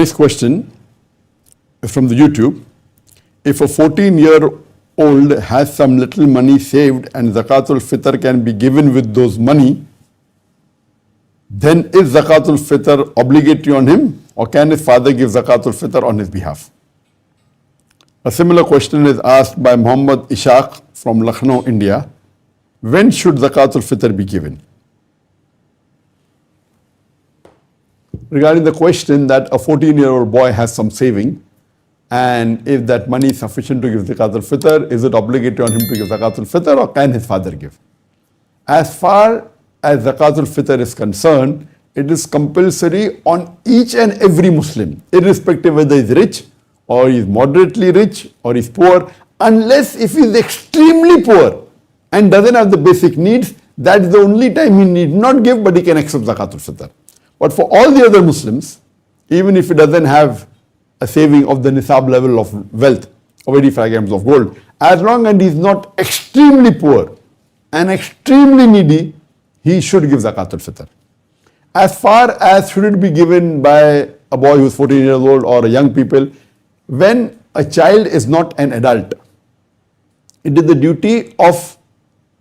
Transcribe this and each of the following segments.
Next question from the YouTube. If a 14-year-old has some little money saved and Zakat-Ul-Fitr can be given with those money, then is Zakat-Ul-Fitr obligatory on him, or can his father give Zakat-Ul-Fitr on his behalf? A similar question is asked by Muhammad Ishaq from Lucknow, India. When should Zakat-Ul-Fitr be given? Regarding the question that a 14-year-old boy has some saving, and if that money is sufficient to give Zakat-Ul-Fitr, is it obligatory on him to give Zakat-Ul-Fitr, or can his father give? As far as Zakat-Ul-Fitr is concerned, it is compulsory on each and every Muslim, irrespective whether he is rich, or he is moderately rich, or he is poor, unless if he is extremely poor and doesn't have the basic needs, that is the only time he need not give, but he can accept Zakat-Ul-Fitr. But for all the other Muslims, even if he doesn't have a saving of the nisab level of wealth of 85 grams of gold, as long as he is not extremely poor and extremely needy, he should give Zakat-Ul-Fitr. As far as should it be given by a boy who is 14 years old or a young people, when a child is not an adult, it is the duty of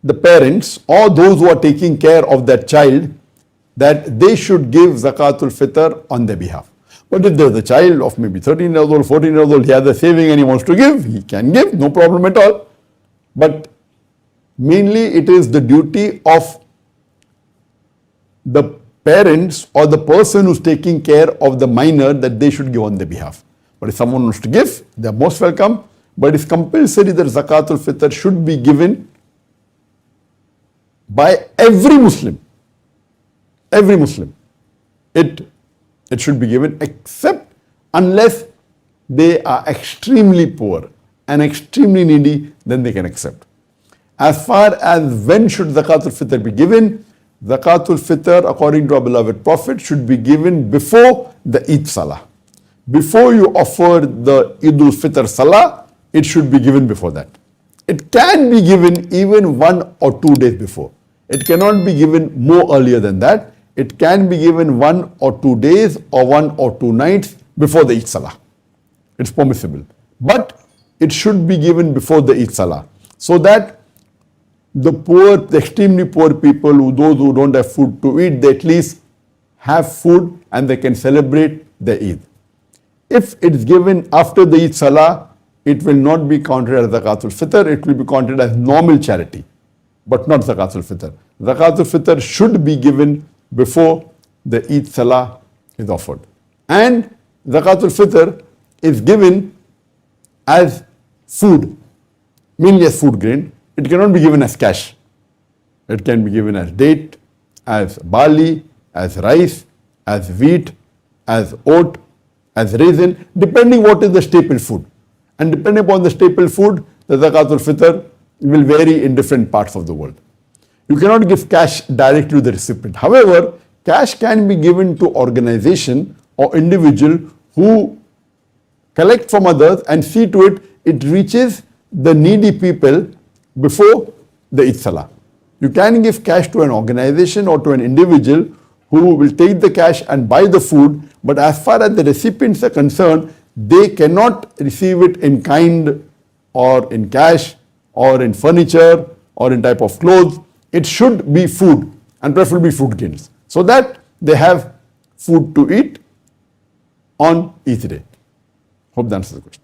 the parents or those who are taking care of that child that they should give Zakat-Ul-Fitr on their behalf. But if there is a child of maybe 13 years old, 14 years old, he has a saving and he wants to give, he can give, no problem at all. But mainly it is the duty of the parents or the person who is taking care of the minor that they should give on their behalf. But if someone wants to give, they are most welcome. But it's compulsory that Zakat-Ul-Fitr should be given by every Muslim. Every Muslim. It should be given, except unless they are extremely poor and extremely needy, then they can accept. As far as when should Zakat-Ul-Fitr be given, Zakat-Ul-Fitr, according to our beloved Prophet, should be given before the Eid Salah. Before you offer the Eid-ul-Fitr Salah, it should be given before that. It can be given even 1 or 2 days before. It cannot be given more earlier than that. It can be given 1 or 2 days or 1 or 2 nights before the Eid Salah. It's permissible. But it should be given before the Eid Salah, so that the poor, the extremely poor people, those who don't have food to eat, they at least have food and they can celebrate the Eid. If it's given after the Eid Salah, it will not be counted as Zakat-Ul-Fitr, it will be counted as normal charity, but not Zakat-Ul-Fitr. Zakat-Ul-Fitr should be given before the Eid Salah is offered. And Zakat-Ul-Fitr is given as food, mainly as food grain. It cannot be given as cash. It can be given as date, as barley, as rice, as wheat, as oat, as raisin, depending what is the staple food. And depending upon the staple food, the Zakat-Ul-Fitr will vary in different parts of the world. You cannot give cash directly to the recipient. However, cash can be given to organization or individual who collect from others and see to it, it reaches the needy people before the Eid Salah. You can give cash to an organization or to an individual who will take the cash and buy the food, but as far as the recipients are concerned, they cannot receive it in kind or in cash or in furniture or in type of clothes. It should be food, and preferably food grains, so that they have food to eat on Eid day. Hope that answers the question.